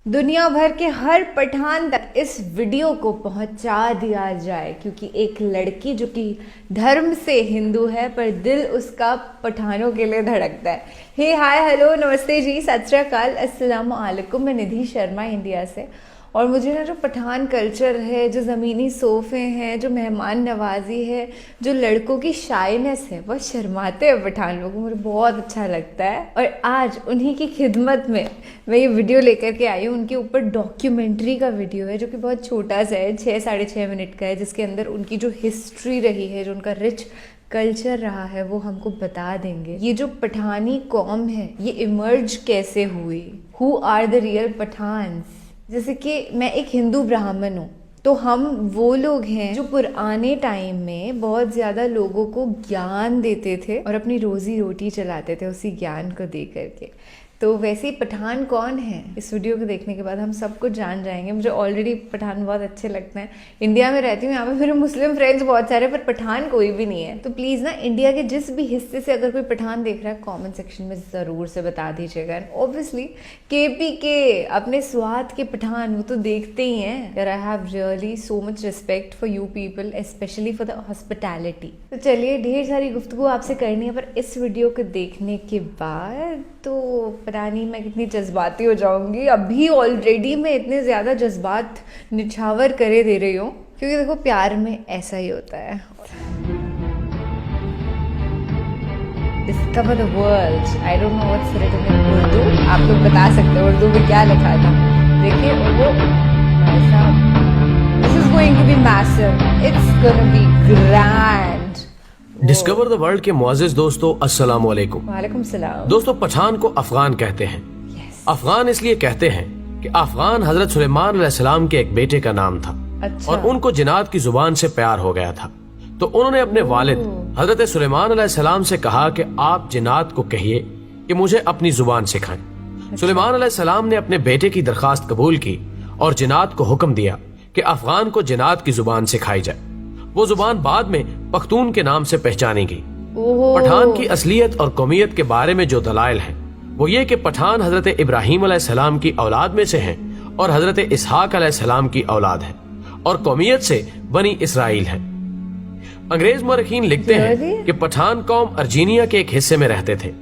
दुनिया भर के हर पठान तक इस वीडियो को पहुंचा दिया जाए, क्योंकि एक लड़की जो कि धर्म से हिंदू है पर दिल उसका पठानों के लिए धड़कता है। हे हाय हेलो नमस्ते जी, सत श्री अकाल, अस्सलाम वालेकुम। मैं निधि शर्मा इंडिया से। और मुझे ना जो पठान कल्चर है, जो ज़मीनी सोफ़े हैं, जो मेहमान नवाजी है, जो लड़कों की शाइनेस है, बहुत शर्माते हैं पठान लोग, मुझे बहुत अच्छा लगता है। और आज उन्हीं की खिदमत में मैं ये वीडियो लेकर के आई हूँ। उनके ऊपर डॉक्यूमेंट्री का वीडियो है जो कि बहुत छोटा सा है, 6-6.5 मिनट का है, जिसके अंदर उनकी जो हिस्ट्री रही है, जो उनका रिच कल्चर रहा है, वो हमको बता देंगे। ये जो पठानी कौम है, ये इमर्ज कैसे हुई, who are the real Pathans. जैसे कि मैं एक हिंदू ब्राह्मण हूँ, तो हम वो लोग हैं जो पुराने टाइम में बहुत ज़्यादा लोगों को ज्ञान देते थे और अपनी रोज़ी रोटी चलाते थे उसी ज्ञान को दे करके। तो वैसे ही पठान कौन है, इस वीडियो को देखने के बाद हम सब कुछ जान जाएंगे। मुझे ऑलरेडी पठान बहुत अच्छे लगते हैं। इंडिया में रहती हूँ, यहाँ पे मेरे मुस्लिम फ्रेंड्स बहुत सारे, पर पठान कोई भी नहीं है। तो प्लीज़ ना, इंडिया के जिस भी हिस्से से अगर कोई पठान देख रहा है, कमेंट सेक्शन में ज़रूर से बता दीजिएगा। ऑब्वियसली केपी के अपने स्वाद के पठान वो तो देखते ही हैं। यार I have really so much respect for you people, specially for the hospitality. तो चलिए, ढेर सारी गुफ्तगू आपसे करनी है, पर इस वीडियो को देखने के बाद तो पता नहीं मैं कितनी जज्बाती हो जाऊंगी। अभी ऑलरेडी मैं इतने ज़्यादा जज्बात निछावर करे दे रही हूँ, क्योंकि देखो प्यार में ऐसा ही होता है। Discover the world, I don't know what's written in Urdu, आप लोग बता सकते हो उर्दू में क्या लिखा था। देखिए वो ऐसा, this is going to be massive, it's gonna be grand. Discover the world के मुअज़्ज़िज़ दोस्तों, अस्सलाम वालेकुम। वालेकुम सलाम। दोस्तों, पठान को अफगान कहते हैं। अफगान इसलिए कहते हैं कि अफगान हजरत सुलेमान अलैहिस्सलाम के एक बेटे का नाम था। अच्छा। और उनको जिनात की जुबान से प्यार हो गया था, तो उन्होंने अपने वालिद हजरत सुलेमान अलैहिस्सलाम से कहा कि आप जिनात को कहिए कि मुझे अपनी जुबान सिखाएं। सुलेमान अलैहिस्सलाम ने अपने बेटे की दरखास्त कबूल की और जिनात को हुक्म दिया कि अफगान को जिनात की जुबान सिखाई जाए। वो जुबान बाद में पख्तून के नाम से पहचानी गई। पठान की असलियत और कौमियत के बारे में जो दलाइल हैं, वो ये कि पठान हजरत इब्राहीम अलैहिस्सलाम की औलाद में से हैं और हजरत इसहाक अलैहिस्सलाम की औलाद हैं, और कौमियत से बनी इसराइल हैं। अंग्रेज मुअर्रिखीन लिखते हैं कि पठान कौम अर्जीनिया के एक हिस्से में रहते थे,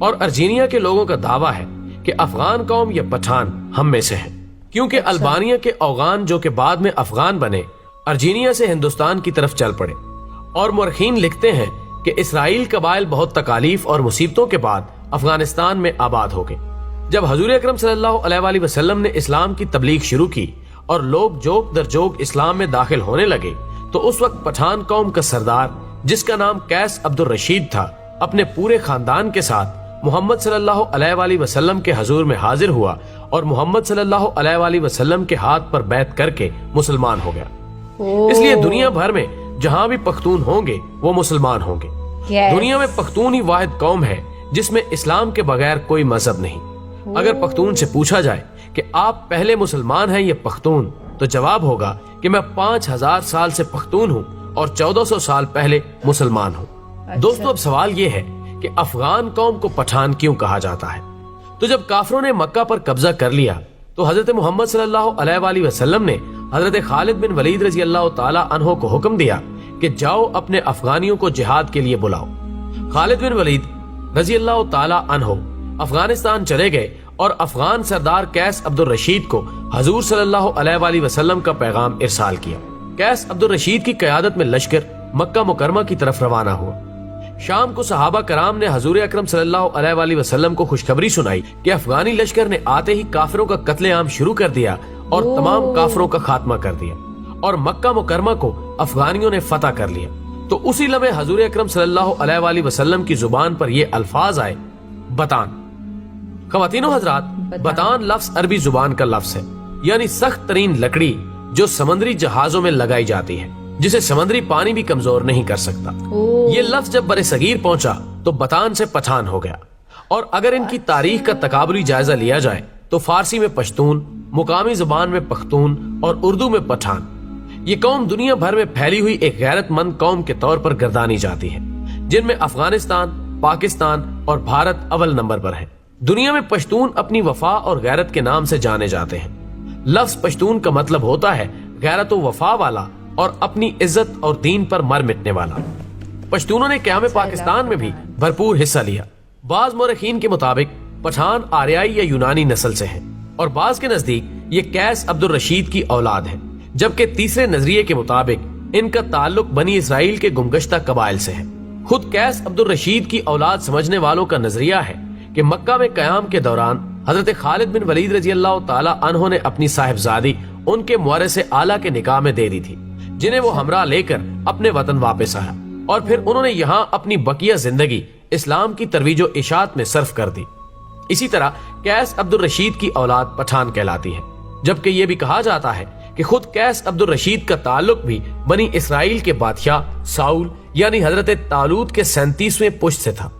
और अर्जीनिया के लोगों का दावा है कि अफगान कौम या पठान हम में से हैं, क्योंकि अल्बानिया के अफगान जो कि बाद में अफगान बने, अर्जीनिया से हिंदुस्तान की तरफ चल पड़े। और मुअर्रिखीन लिखते हैं कि इसराइल कबाइल बहुत तकालीफ और मुसीबतों के बाद अफगानिस्तान में आबाद हो गए। जब हजूर अकरम सल्लल्लाहु अलैहि वसल्लम ने इस्लाम की तबलीग शुरू की और लोग जोक दर जोक इस्लाम में दाखिल होने लगे, तो उस वक्त पठान कौम का सरदार, जिसका नाम कैस अब्दुल रशीद था, अपने पूरे खानदान के साथ मोहम्मद सल्लल्लाहु अलैहि वसल्लम के हजूर में हाजिर हुआ और मोहम्मद सल्लल्लाहु अलैहि वसल्लम के हाथ पर बैत करके मुसलमान हो गया। इसलिए दुनिया भर में जहाँ भी पख्तून होंगे वो मुसलमान होंगे। दुनिया में पख्तून ही वाहिद कौम है जिसमें इस्लाम के बगैर कोई मजहब नहीं। अगर पख्तून से पूछा जाए कि आप पहले मुसलमान हैं या पख्तून, तो जवाब होगा कि मैं 5000 साल से पख्तून हूँ और 1400 साल पहले मुसलमान हूँ। अच्छा। दोस्तों, अब सवाल ये है कि अफगान कौम को पठान क्यों कहा जाता है? तो जब काफरों ने मक्का पर कब्जा कर लिया, तो हजरत मोहम्मद सल्लल्लाहु अलैहि वसल्लम ने हजरत खालिद बिन वलीद रजी अल्लाह ताला अन्हो को हुक्म दिया कि जाओ अपने अफगानियों को जिहाद के लिए बुलाओ। खालिद बिन वलीद रजी अल्लाह ताला अन्हो अफगानिस्तान चले गए और अफगान सरदार कैस अब्दुल रशीद को हजूर सल्लल्लाहु अलैहि वसल्लम का पैगाम इरसाल किया। कैस अब्दुल रशीद की क़यादत में लश्कर मक्का मुकरमा की तरफ रवाना हुआ। शाम को सहाबा कराम ने हजूर अकरम सल्लल्लाहु अलैहि वसल्लम को खुशखबरी सुनाई कि अफगानी लश्कर ने आते ही काफिरों का कत्लेआम शुरू कर दिया और तमाम काफिरों का खात्मा कर दिया, और मक्का मुकरमा को अफगानियों ने फतह कर लिया। तो उसी लम्हे हजूर अकरम सल्लल्लाहु अलैहि वसल्लम की जुबान पर ये अल्फाज आए, बतान। ख़वातीनो हजरात, बतान लफ्ज अरबी जुबान का लफ्ज है, यानी सख्त तरीन लकड़ी जो समंदरी जहाजों में लगाई जाती है, जिसे समंदरी पानी भी कमजोर नहीं कर सकता। ये लफ्ज जब बरे सगीर पहुंचा तो बतान से पठान हो गया। और अगर इनकी तारीख का तकाबुली जायजा लिया जाए तो फारसी में पश्तून, मुकामी जुबान में पख्तून और उर्दू में पठान, ये कौम दुनिया भर में फैली हुई एक गैरतमंद कौम के तौर पर गर्दानी जाती है, जिनमें अफगानिस्तान, पाकिस्तान और भारत अव्वल नंबर पर है। दुनिया में पश्तून अपनी वफा और गैरत के नाम से जाने जाते हैं। लफ्ज पश्तून का मतलब होता है गैरत व वफा वाला और अपनी इज्जत और दीन पर मर मिटने वाला। पश्तूनों ने क़याम पाकिस्तान में भी भरपूर हिस्सा लिया। बाज मौरखीन के मुताबिक पठान आर्याई या यूनानी नस्ल से हैं और बाज के नजदीक ये कैस अब्दुल रशीद की औलाद है, जबकि तीसरे नजरिए के मुताबिक इनका ताल्लुक बनी इसराइल के गुमगश्ता कबाइल से है। खुद कैस अब्दुल रशीद की औलाद समझने वालों का नजरिया है कि मक्का में कयाम के दौरान हजरत खालिद बिन वलीद रजी अल्लाह ताला अन्हो ने अपनी साहिबजादी उनके मुअर्रिस आला के निकाह में दे दी थी, जिन्हें वो हमरा लेकर अपने वतन वापस आया और फिर उन्होंने यहाँ अपनी बकिया जिंदगी इस्लाम की तरवीजो इशात में सर्फ कर दी। इसी तरह कैस अब्दुल रशीद की औलाद पठान कहलाती है, जबकि ये भी कहा जाता है कि खुद कैस अब्दुल रशीद का ताल्लुक भी बनी इसराइल के बादशाह साउल यानी हजरत तालूत के 37वें पुश्त से था।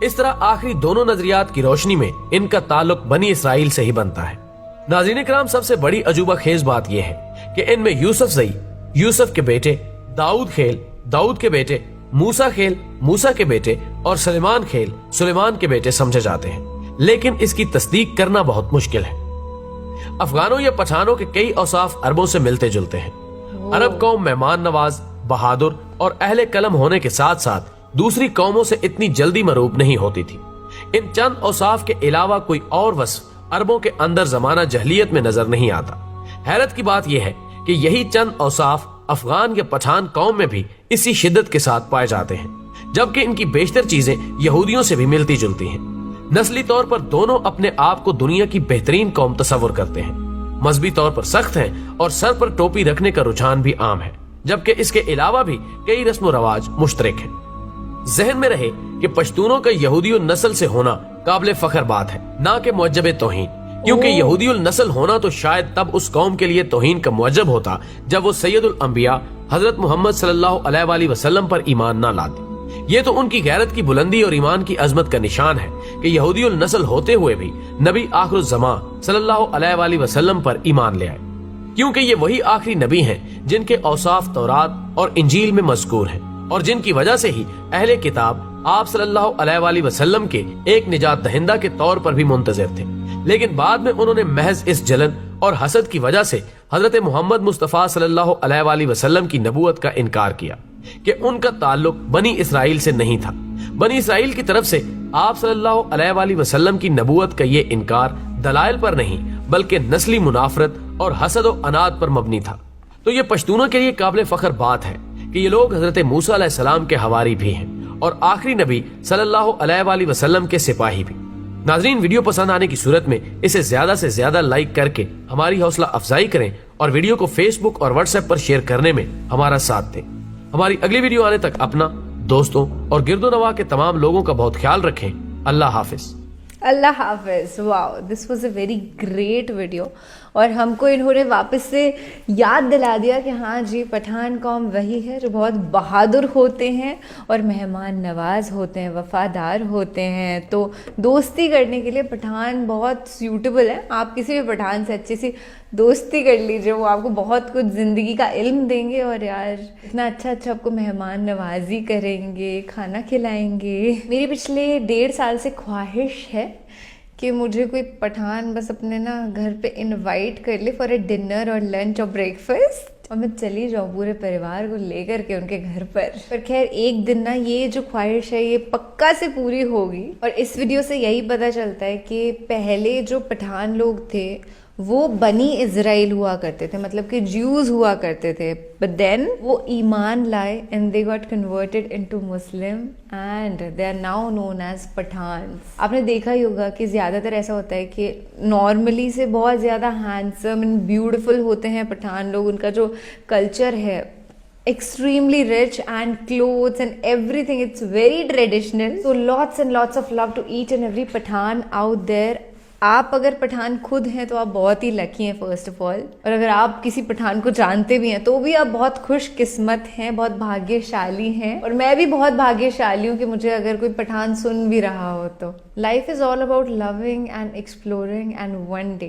इस तरह आखिरी दोनों नजरियात की रोशनी में इनका ताल्लुक बनी इसराइल से ही बनता है। नाज़रीन इकराम, सबसे बड़ी अजूबा खेज बात यह है कि इनमें यूसुफ ज़ई, यूसुफ के बेटे, दाऊद खेल, दाऊद के बेटे, मूसा खेल, मूसा के बेटे और सुलेमान खेल, सुलेमान के बेटे समझे जाते हैं, लेकिन इसकी तस्दीक करना बहुत मुश्किल है। अफगानों या पठानों के कई औसाफ अरबों से मिलते जुलते हैं। अरब कौम मेहमान नवाज, बहादुर और अहले कलम होने के साथ साथ दूसरी कौमों से इतनी जल्दी मरूब नहीं होती थी। इन चंद औसाफ के अलावा कोई और वस्फ अरबों के अंदर जमाना जहलियत में नजर नहीं आता। हैरत की बात यह है कि यही चंद औसाफ अफगान या पठान कौम में भी इसी शिद्दत के साथ पाए जाते हैं, जबकि इनकी बेशतर चीजें यहूदियों से भी मिलती जुलती हैं। नस्ली तौर पर दोनों अपने आप को दुनिया की बेहतरीन कौम तस्वर करते हैं। मजहबी तौर पर सख्त हैं और सर पर टोपी रखने का रुझान भी आम है, जबकि इसके अलावा भी कई रस्म रवाज मुश्तरक हैं। जहन में रहे कि पश्तूनों का यहूदियों नस्ल से होना काबिल फख्र बात है, ना कि मुअज्जब तौहीन, क्योंकि यहूदियों नस्ल होना तो शायद तब उस कौम के लिए तौहीन का मुअज्जब होता जब वो सैयदुल अंबिया हजरत मोहम्मद सल्लल्लाहु अलैहि वसल्लम पर ईमान ना लाते। ये तो उनकी गैरत की बुलंदी और ईमान की अजमत का निशान है कि यहूदियों नस्ल होते हुए भी नबी आखिरुज़्ज़मा सल्लल्लाहु अलैहि वसल्लम पर ईमान ले आए, क्योंकि ये वही आखिरी नबी हैं जिनके औसाफ तौरात और इंजील में मज़कूर हैं और जिनकी वजह से ही अहले किताब आप सल्लल्लाहु अलैहि वसल्लम के एक निजात दहिंदा के तौर पर भी मुंतज़िर थे। लेकिन बाद में उन्होंने महज इस जलन और हसद की वजह से हजरत मोहम्मद मुस्तफ़ा सल्लल्लाहु अलैहि वसल्लम की नबूवत का इनकार किया कि उनका ताल्लुक बनी इसराइल से नहीं था। बनी इसराइल की तरफ से आप सल्लल्लाहु अलैहि वसल्लम की नबूवत का ये इनकार दलाइल पर नहीं बल्कि नस्ली मुनाफरत और हसद और अनाद पर मबनी था। तो ये पश्तूनों के लिए काबिल फख्र बात है कि ये लोग हजरत मूसा अलैहिस्सलाम के हवारी भी हैं और आखिरी नबी सल्लल्लाहु अलैहि वसल्लम के सिपाही भी। नाजरीन, वीडियो पसंद आने की सूरत में इसे ज्यादा से ज्यादा लाइक करके हमारी हौसला अफजाई करें और वीडियो को फेसबुक और व्हाट्सएप पर शेयर करने में हमारा साथ दें। हमारी अगली वीडियो आने तक अपना, दोस्तों और गिरदोनवा के तमाम लोगों का बहुत ख्याल रखें। अल्लाह हाफिज। अल्लाह हाफिज। Wow, this was a very great video और हमको इन्होंने वापस से याद दिला दिया कि हाँ जी, पठान कौम वही है जो बहुत बहादुर होते हैं और मेहमान नवाज होते हैं, वफादार होते हैं। तो दोस्ती करने के लिए पठान बहुत सूटेबल है। आप किसी भी पठान से अच्छी सी दोस्ती कर लीजिए, वो आपको बहुत कुछ ज़िंदगी का इल्म देंगे और यार इतना अच्छा अच्छा आपको मेहमान नवाजी करेंगे, खाना खिलाएंगे। मेरी पिछले 1.5 साल से ख्वाहिश है कि मुझे कोई पठान बस अपने ना घर पे इनवाइट कर ले फॉर ए डिनर और लंच और ब्रेकफास्ट और मैं चली जाऊँ पूरे परिवार को लेकर के उनके घर पर खैर एक दिन ना ये जो ख्वाहिश है ये पक्का से पूरी होगी। और इस वीडियो से यही पता चलता है कि पहले जो पठान लोग थे वो बनी इज़राइल हुआ करते थे, मतलब कि ज्यूज हुआ करते थे, बट देन वो ईमान लाए and they got converted into Muslim and they are now known as Pathans. आपने देखा ही होगा कि ज़्यादातर ऐसा होता है कि नॉर्मली से बहुत ज़्यादा हैंडसम एंड ब्यूटिफुल होते हैं पठान लोग। उनका जो कल्चर है extremely rich and clothes and everything, it's very traditional. So lots and lots of love to each and every Pathan out there. आप अगर पठान खुद हैं तो आप बहुत ही लकी हैं फर्स्ट ऑफ ऑल, और अगर आप किसी पठान को जानते भी हैं तो भी आप बहुत खुश किस्मत हैं, बहुत भाग्यशाली हैं। और मैं भी बहुत भाग्यशाली हूँ कि मुझे अगर कोई पठान सुन भी रहा हो तो life is all about loving and exploring and one day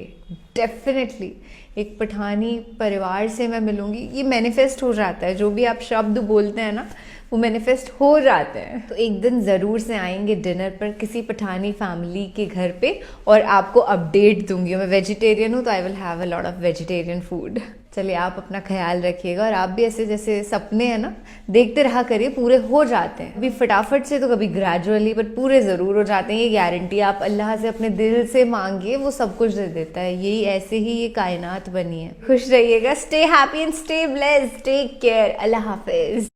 definitely एक पठानी परिवार से मैं मिलूंगी, ये मैनिफेस्ट हो जाता है। जो भी आप शब्द बोलते हैं ना वो मैनिफेस्ट हो जाते हैं। तो एक दिन ज़रूर से आएंगे डिनर पर किसी पठानी फैमिली के घर पे और आपको अपडेट दूंगी। मैं वेजिटेरियन हूँ तो I will have a lot of vegetarian food. चलिए आप अपना ख्याल रखिएगा और आप भी ऐसे जैसे सपने हैं ना देखते रहा करिए, पूरे हो जाते हैं। कभी फटाफट से तो कभी ग्रेजुअली, बट पूरे ज़रूर हो जाते हैं, ये गारंटी। आप अल्लाह से अपने दिल से मांगिए, वो सब कुछ दे देता है। यही ऐसे ही ये कायनात बनी है। खुश रहिएगा, stay happy and stay blessed, take care, अल्लाह हाफिज।